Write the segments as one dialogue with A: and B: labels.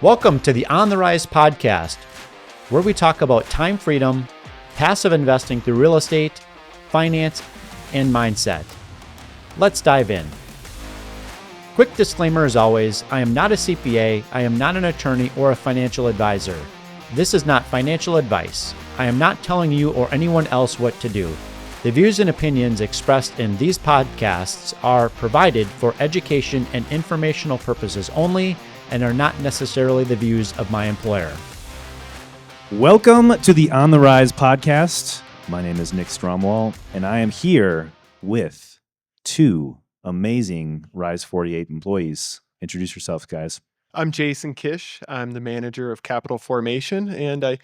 A: Welcome to the On the Rise podcast, where we talk about time freedom, passive investing through real estate, finance, and mindset. Let's dive in. Quick disclaimer as always, I am not a CPA, I am not an attorney or a financial advisor. This is not financial advice. I am not telling you or anyone else what to do. The views and opinions expressed in these podcasts are provided for education and informational purposes only and are not necessarily the views of my employer.
B: Welcome to the On the Rise podcast. My name is Nick Stromwall, and I am here with two amazing Rise 48 employees. Introduce yourselves, guys.
C: I'm Jason Kish. I'm the manager of capital formation, and I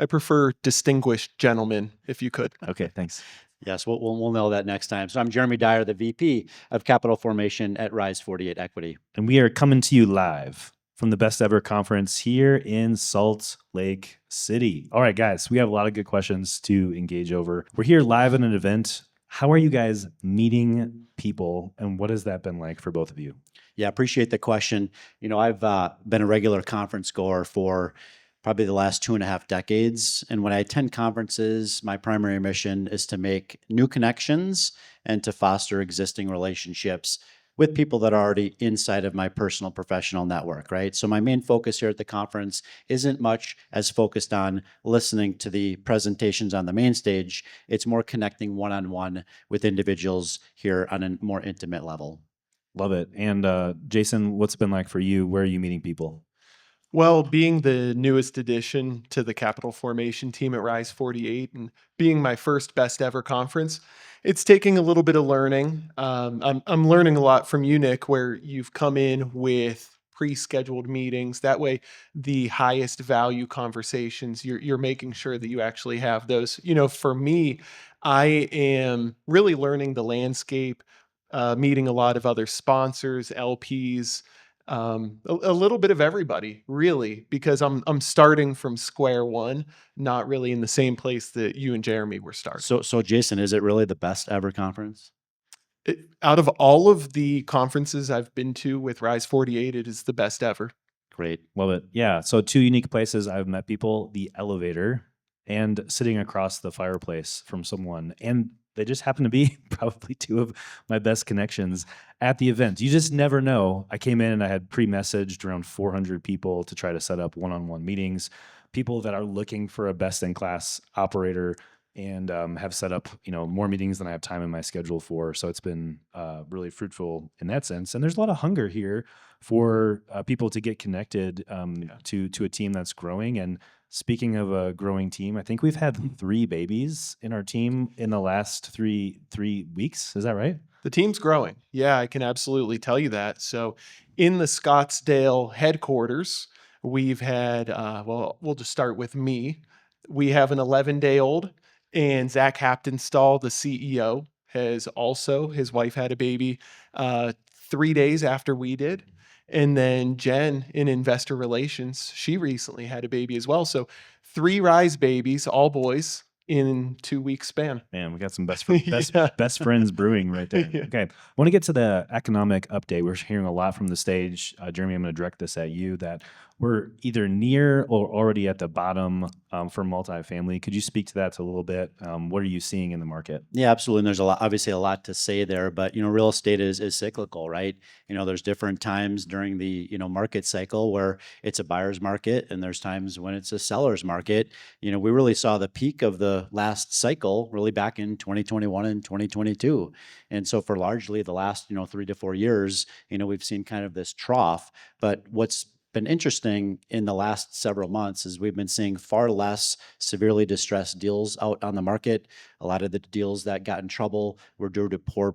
C: prefer distinguished gentlemen, if you could.
B: Okay, thanks.
A: Yes, we'll know that next time. So I'm Jeremy Dyer, the VP of Capital Formation at Rise 48 Equity.
B: And we are coming to you live from the Best Ever Conference here in Salt Lake City. All right, guys, we have a lot of good questions to engage over. We're here live at an event. How are you guys meeting people, and what has that been like for both of you?
A: Yeah, appreciate the question. You know, I've been a regular conference goer for probably the last 2.5 decades. And when I attend conferences, my primary mission is to make new connections and to foster existing relationships with people that are already inside of my personal professional network, right? So my main focus here at the conference isn't much as focused on listening to the presentations on the main stage. It's more connecting one-on-one with individuals here on a more intimate level.
B: Love it. And Jason, what's it been like for you? Where are you meeting people?
C: Well, being the newest addition to the capital formation team at Rise 48 and being my first best ever conference, it's taking a little bit of learning. I'm learning a lot from you, Nick, where you've come in with pre-scheduled meetings. That way, the highest value conversations, you're making sure that you actually have those. You know, for me, I am really learning the landscape, meeting a lot of other sponsors, LPs, a little bit of everybody, really, because I'm starting from square one, not really in the same place that you and Jeremy were starting.
A: So Jason, is it really the best ever conference?
C: Out of all of the conferences I've been to with Rise 48, it is the best ever.
A: Great.
B: Love it. Yeah. So two unique places I've met people, the elevator and sitting across the fireplace from someone. And they just happen to be probably two of my best connections at the event. You just never know. I came in and I had pre-messaged around 400 people to try to set up one-on-one meetings, people that are looking for a best-in-class operator, and have set up, more meetings than I have time in my schedule for. So it's been really fruitful in that sense. And there's a lot of hunger here for people to get connected to a team that's growing. And speaking of a growing team, I think we've had 3 babies in our team in the last three weeks. Is that right?
C: The team's growing. Yeah, I can absolutely tell you that. So in the Scottsdale headquarters, we've had, we'll just start with me. We have an 11-day-old, and Zach Haptonstall, the CEO, his wife had a baby 3 days after we did. And then Jen in investor relations, she recently had a baby as well. So 3 Rise babies, all boys, in 2 weeks span.
B: Man, we got some best friends brewing right there.
C: Yeah.
B: Okay. I want to get to the economic update. We're hearing a lot from the stage. Jeremy, I'm going to direct this at you, that we're either near or already at the bottom for multifamily. Could you speak to that a little bit? What are you seeing in the market?
A: Yeah, absolutely. And there's obviously a lot to say there, but real estate is cyclical, right? There's different times during the market cycle where it's a buyer's market, and there's times when it's a seller's market. We really saw the peak of the last cycle really back in 2021 and 2022, and so for largely the last 3 to 4 years, we've seen kind of this trough. But what's been interesting in the last several months is we've been seeing far less severely distressed deals out on the market. A lot of the deals that got in trouble were due to poor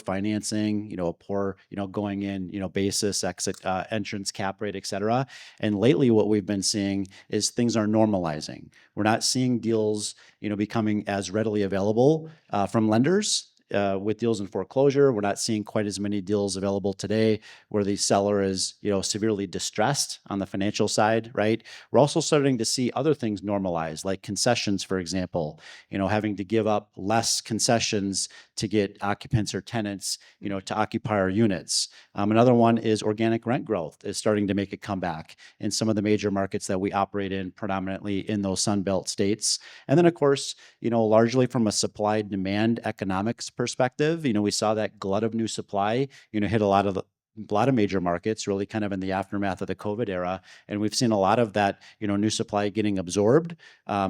A: financing, a poor, going in, basis, exit, entrance, cap rate, et cetera. And lately what we've been seeing is things are normalizing. We're not seeing deals, becoming as readily available from lenders. with deals in foreclosure. We're not seeing quite as many deals available today where the seller is, severely distressed on the financial side, right? We're also starting to see other things normalize, like concessions, for example, having to give up less concessions to get occupants or tenants, to occupy our units. Another one is organic rent growth is starting to make a comeback in some of the major markets that we operate in, predominantly in those Sun Belt states. And then, of course, largely from a supply demand economics perspective, we saw that glut of new supply, hit a lot of major markets, really kind of in the aftermath of the COVID era. And we've seen a lot of that, new supply getting absorbed.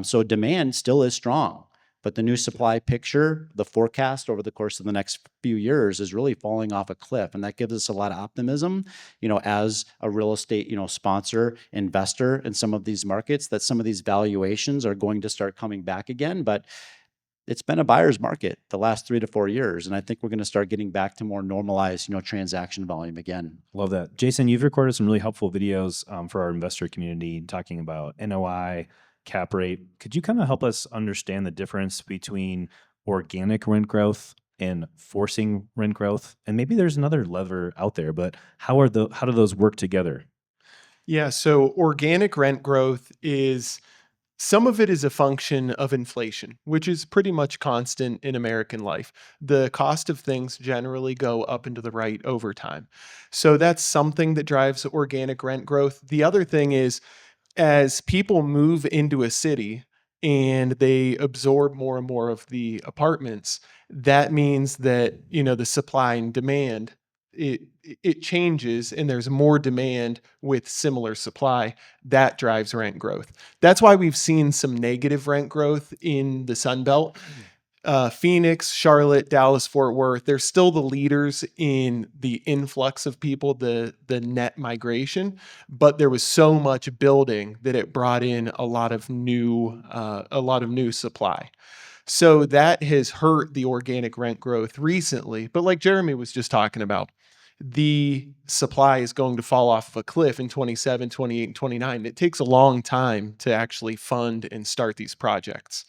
A: So demand still is strong. But the new supply picture, the forecast over the course of the next few years is really falling off a cliff. And that gives us a lot of optimism, as a real estate, sponsor, investor in some of these markets, that some of these valuations are going to start coming back again. But it's been a buyer's market the last 3 to 4 years. And I think we're going to start getting back to more normalized, transaction volume again.
B: Love that. Jason, you've recorded some really helpful videos for our investor community talking about NOI, cap rate. Could you kind of help us understand the difference between organic rent growth and forcing rent growth? And maybe there's another lever out there, but how do those work together?
C: Yeah, so organic rent growth is some of it is a function of inflation, which is pretty much constant in American life. The cost of things generally go up and to the right over time. So that's something that drives organic rent growth. The other thing is, as people move into a city and they absorb more and more of the apartments, that means that, the supply and demand, it changes, and there's more demand with similar supply. That drives rent growth. That's why we've seen some negative rent growth in the Sun Belt. Phoenix, Charlotte, Dallas, Fort Worth, they're still the leaders in the influx of people, the net migration, but there was so much building that it brought in a lot of new supply. So that has hurt the organic rent growth recently. But like Jeremy was just talking about, the supply is going to fall off of a cliff in 27, 28, and 29. It takes a long time to actually fund and start these projects.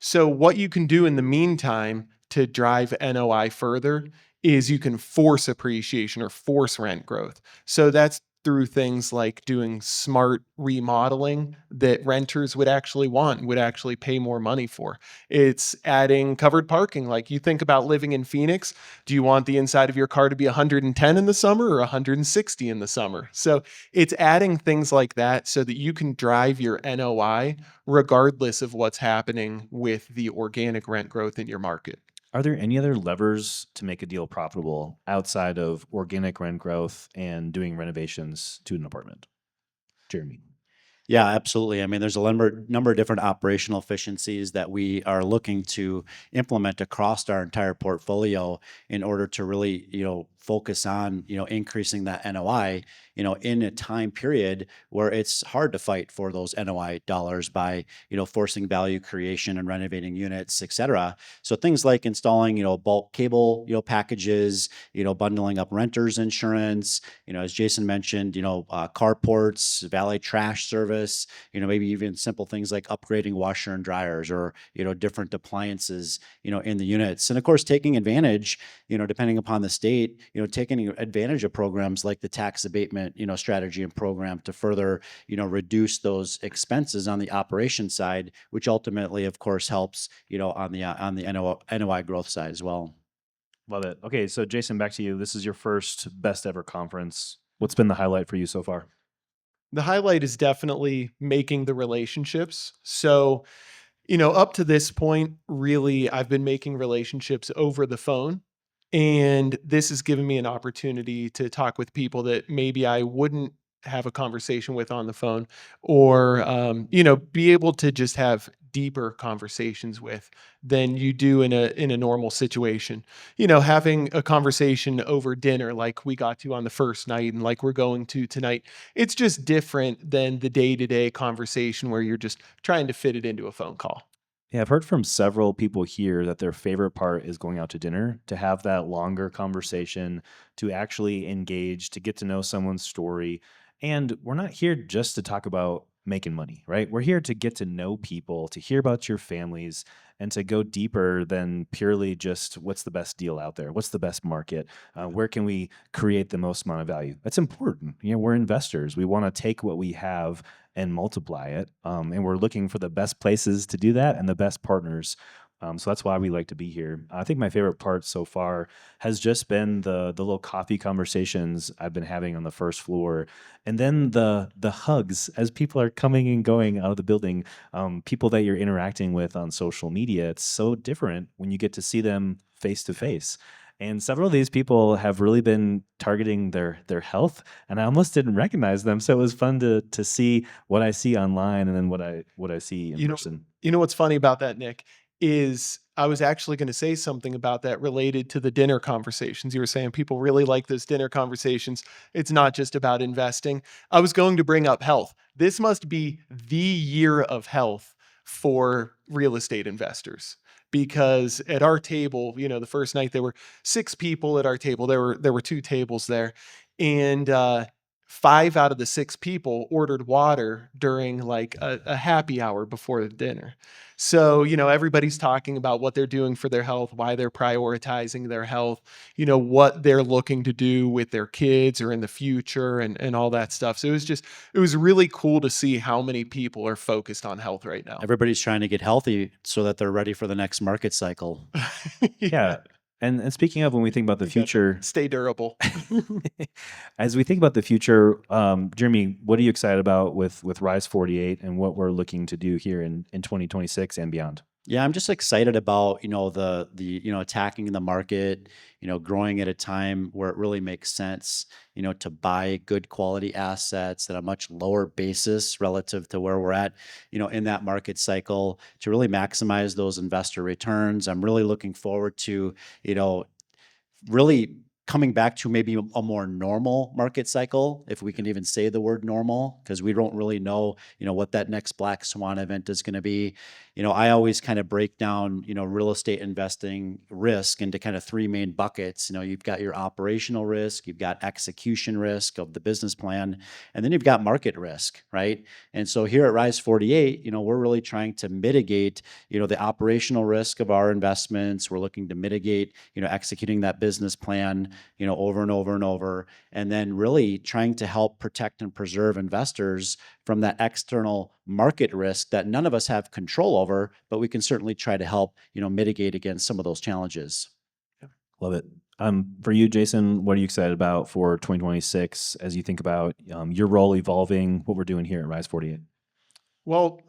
C: So what you can do in the meantime to drive NOI further is you can force appreciation or force rent growth. So that's through things like doing smart remodeling that renters would actually want, would actually pay more money for. It's adding covered parking. Like, you think about living in Phoenix, do you want the inside of your car to be 110 in the summer or 160 in the summer? So it's adding things like that so that you can drive your NOI regardless of what's happening with the organic rent growth in your market.
B: Are there any other levers to make a deal profitable outside of organic rent growth and doing renovations to an apartment? Jeremy.
A: Yeah, absolutely. I mean, there's a number of different operational efficiencies that we are looking to implement across our entire portfolio in order to really, focus on, increasing that NOI, in a time period where it's hard to fight for those NOI dollars by, forcing value creation and renovating units, et cetera. So things like installing, bulk cable, packages, bundling up renters insurance, as Jason mentioned, carports, valet trash service, maybe even simple things like upgrading washer and dryers or, different appliances, in the units. And of course, taking advantage, depending upon the state, taking advantage of programs like the tax abatement, strategy and program to further, reduce those expenses on the operation side, which ultimately, of course, helps, on the NOI growth side as well.
B: Love it. Okay, so Jason, back to you. This is your first best ever conference. What's been the highlight for you so far?
C: The highlight is definitely making the relationships. So, up to this point, really, I've been making relationships over the phone. And this has given me an opportunity to talk with people that maybe I wouldn't have a conversation with on the phone, or, be able to just have deeper conversations with than you do in a normal situation. Having a conversation over dinner like we got to on the first night and like we're going to tonight, it's just different than the day-to-day conversation where you're just trying to fit it into a phone call.
B: Yeah, I've heard from several people here that their favorite part is going out to dinner, to have that longer conversation, to actually engage, to get to know someone's story. And we're not here just to talk about making money, right? We're here to get to know people, to hear about your families, and to go deeper than purely just what's the best deal out there, what's the best market, where can we create the most amount of value. That's important. We're investors. We want to take what we have and multiply it, and we're looking for the best places to do that and the best partners. So that's why we like to be here. I think my favorite part so far has just been the little coffee conversations I've been having on the first floor, and then the hugs as people are coming and going out of the building. People that you're interacting with on social media, it's so different when you get to see them face to face. And several of these people have really been targeting their health, and I almost didn't recognize them. So it was fun to see what I see online and then what I see in person.
C: You know what's funny about that, Nick, is I was actually going to say something about that related to the dinner conversations. You were saying people really like those dinner conversations. It's not just about investing. I was going to bring up health. This must be the year of health for real estate investors, because at our table, the first night there were 6 people at our table. There were 2 tables there, and 5 out of the 6 people ordered water during like a happy hour before the dinner. So, everybody's talking about what they're doing for their health, why they're prioritizing their health, what they're looking to do with their kids or in the future, and all that stuff. So it was really cool to see how many people are focused on health right now.
A: Everybody's trying to get healthy so that they're ready for the next market cycle.
B: Yeah. And speaking of, when we think about the future,
C: Stay durable.
B: as we think about the future, Jeremy, what are you excited about with Rise 48 and what we're looking to do here in 2026 and beyond?
A: Yeah, I'm just excited about, the attacking the market, growing at a time where it really makes sense, to buy good quality assets at a much lower basis relative to where we're at, in that market cycle, to really maximize those investor returns. I'm really looking forward to, really coming back to maybe a more normal market cycle, if we can even say the word normal, because we don't really know, what that next black swan event is going to be. I always kind of break down, real estate investing risk into kind of 3 main buckets. You've got your operational risk, you've got execution risk of the business plan, and then you've got market risk, right? And so here at Rise 48, we're really trying to mitigate, the operational risk of our investments. We're looking to mitigate, executing that business plan, over and over and over, and then really trying to help protect and preserve investors from that external market risk that none of us have control over, but we can certainly try to help, mitigate against some of those challenges.
B: Love it. For you, Jason, what are you excited about for 2026 as you think about your role evolving, what we're doing here at Rise 48?
C: Well,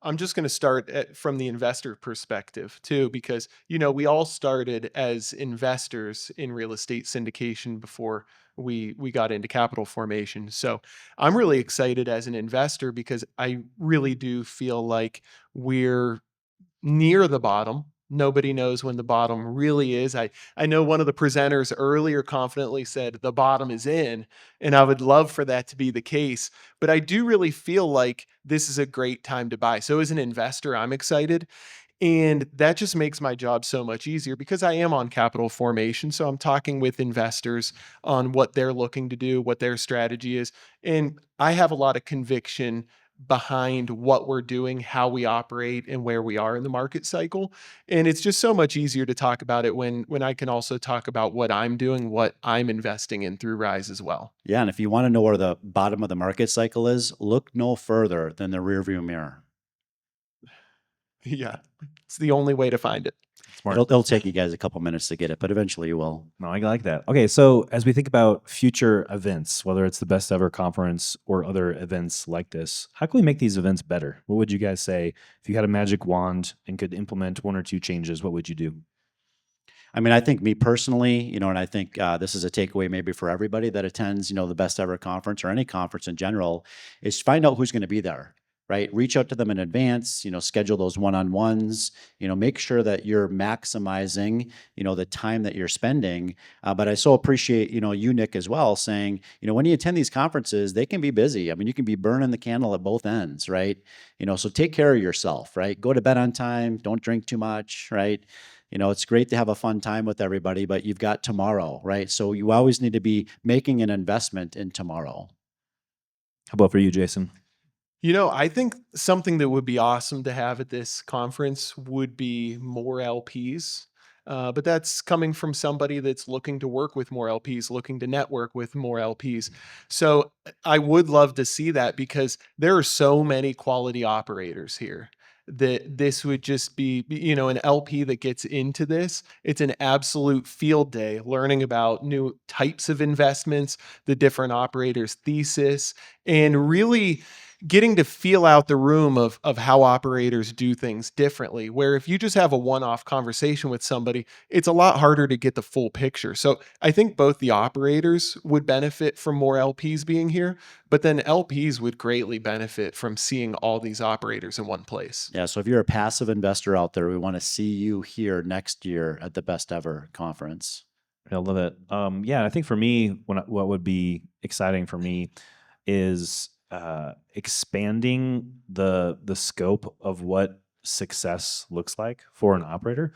C: I'm just going to start from the investor perspective too, because, we all started as investors in real estate syndication before we got into capital formation. So I'm really excited as an investor because I really do feel like we're near the bottom. Nobody knows when the bottom really is. I know one of the presenters earlier confidently said the bottom is in, and I would love for that to be the case. But I do really feel like this is a great time to buy. So as an investor, I'm excited. And that just makes my job so much easier because I am on capital formation. So I'm talking with investors on what they're looking to do, what their strategy is. And I have a lot of conviction behind what we're doing, how we operate, and where we are in the market cycle. And it's just so much easier to talk about it when I can also talk about what I'm doing, what I'm investing in through Rise as well.
A: Yeah, and if you want to know where the bottom of the market cycle is, look no further than the rearview mirror.
C: Yeah, it's the only way to find it.
B: Smart.
A: It'll take you guys a couple minutes to get it, but eventually you will.
B: No, I like that. Okay, so as we think about future events, whether it's the best ever conference or other events like this, how can we make these events better? What would you guys say if you had a magic wand and could implement 1 or 2 changes? What would you do?
A: I mean, I think me personally, and I think this is a takeaway maybe for everybody that attends, the best ever conference or any conference in general, is find out who's going to be there, right? Reach out to them in advance, schedule those one-on-ones, make sure that you're maximizing, the time that you're spending. But I so appreciate, you, Nick, as well, saying, when you attend these conferences, they can be busy. I mean, you can be burning the candle at both ends, right? So take care of yourself, right? Go to bed on time. Don't drink too much, right? It's great to have a fun time with everybody, but you've got tomorrow, right? So you always need to be making an investment in tomorrow.
B: How about for you, Jason?
C: I think something that would be awesome to have at this conference would be more LPs. But that's coming from somebody that's looking to work with more LPs, looking to network with more LPs. So I would love to see that because there are so many quality operators here that this would just be, an LP that gets into this. It's an absolute field day learning about new types of investments, the different operators' thesis, and really getting to feel out the room of how operators do things differently. Where if you just have a one-off conversation with somebody, it's a lot harder to get the full picture. So I think both the operators would benefit from more LPs being here, but then LPs would greatly benefit from seeing all these operators in one place.
A: Yeah, so if you're a passive investor out there, we want to see you here next year at the Best Ever conference.
B: I love it. Yeah, I think for me, what would be exciting for me is expanding the scope of what success looks like for an operator.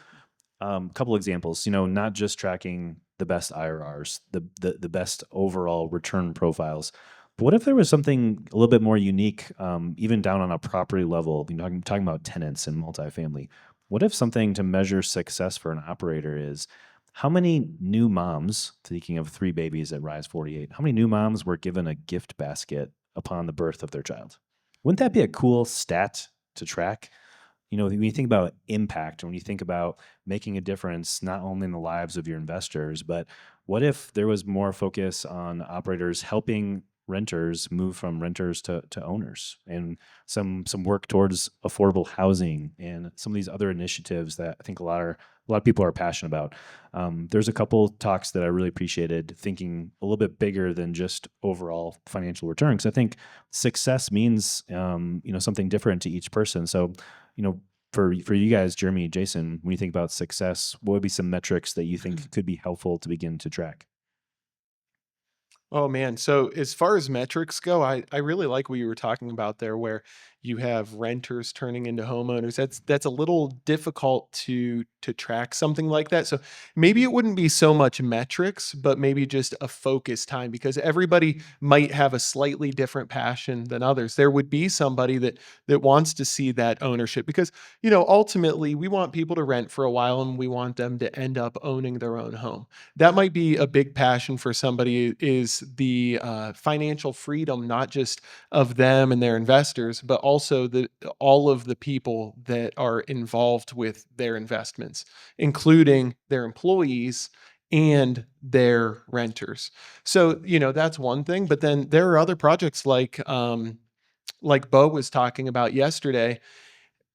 B: Couple examples, not just tracking the best IRRs, the best overall return profiles, but what if there was something a little bit more unique, even down on a property level? Talking about tenants and multifamily. What if something to measure success for an operator is how many new moms, thinking of 3 babies at Rise 48, how many new moms were given a gift basket upon the birth of their child? Wouldn't that be a cool stat to track? When you think about impact, when you think about making a difference, not only in the lives of your investors, but what if there was more focus on operators helping renters move from renters to owners, and some work towards affordable housing and some of these other initiatives that I think a lot of people are passionate about. There's a couple talks that I really appreciated, thinking a little bit bigger than just overall financial return, because I think success means something different to each person. So for you guys, Jeremy, Jason, when you think about success, what would be some metrics that you think could be helpful to begin to track?
C: Oh man. So as far as metrics go, I really like what you were talking about there where you have renters turning into homeowners. That's a little difficult to track something like that. So maybe it wouldn't be so much metrics, but maybe just a focus time because everybody might have a slightly different passion than others. There would be somebody that wants to see that ownership because, ultimately we want people to rent for a while and we want them to end up owning their own home. That might be a big passion for somebody is the financial freedom, not just of them and their investors, but also all of the people that are involved with their investments, including their employees and their renters. So, that's one thing. But then there are other projects like Bo was talking about yesterday,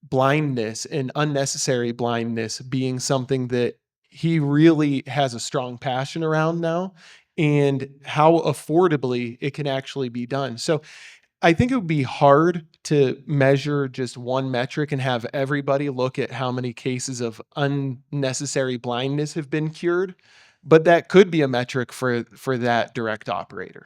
C: blindness and unnecessary blindness being something that he really has a strong passion around now and how affordably it can actually be done. So I think it would be hard to measure just one metric and have everybody look at how many cases of unnecessary blindness have been cured, but that could be a metric for that direct operator.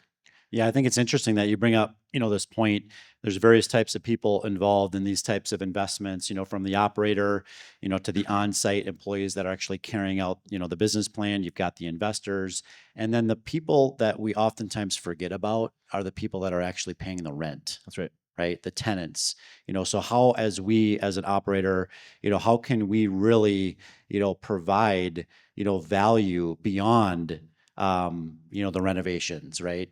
A: Yeah, I think it's interesting that you bring up, this point. There's various types of people involved in these types of investments, from the operator, to the on-site employees that are actually carrying out, the business plan. You've got the investors. And then the people that we oftentimes forget about are the people that are actually paying the rent.
B: That's right.
A: Right? The tenants, so how, as an operator, how can we really, provide, value beyond, the renovations, right?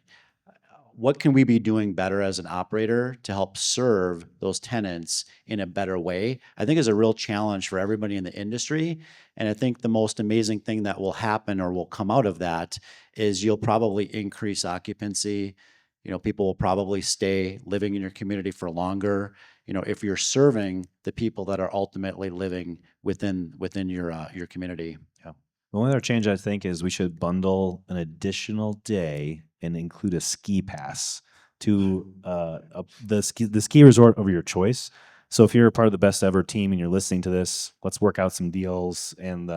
A: What can we be doing better as an operator to help serve those tenants in a better way? I think is a real challenge for everybody in the industry. And I think the most amazing thing that will happen or will come out of that is you'll probably increase occupancy. People will probably stay living in your community for longer. If you're serving the people that are ultimately living within your community.
B: Yeah. The only other change I think is we should bundle an additional day and include a ski pass to the ski resort of your choice. So if you're a part of the Best Ever team and you're listening to this, let's work out some deals. And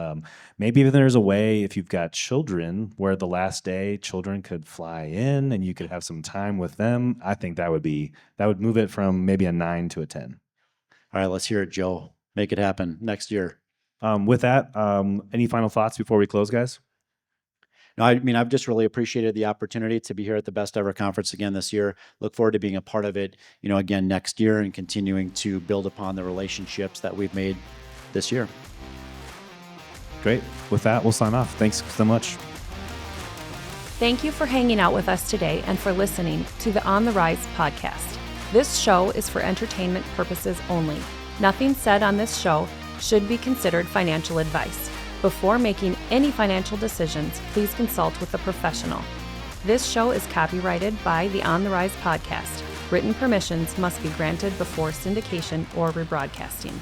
B: maybe even there's a way, if you've got children, where the last day children could fly in and you could have some time with them. I think that would move it from maybe a 9 to a 10.
A: All right, let's hear it, Joe. Make it happen next year.
B: With that, any final thoughts before we close, guys?
A: No, I mean, I've just really appreciated the opportunity to be here at the Best Ever Conference again this year. Look forward to being a part of it, again next year and continuing to build upon the relationships that we've made this year.
B: Great. With that, we'll sign off. Thanks so much.
D: Thank you for hanging out with us today and for listening to the On the Rise podcast. This show is for entertainment purposes only. Nothing said on this show should be considered financial advice. Before making any financial decisions, please consult with a professional. This show is copyrighted by the On the Rise podcast. Written permissions must be granted before syndication or rebroadcasting.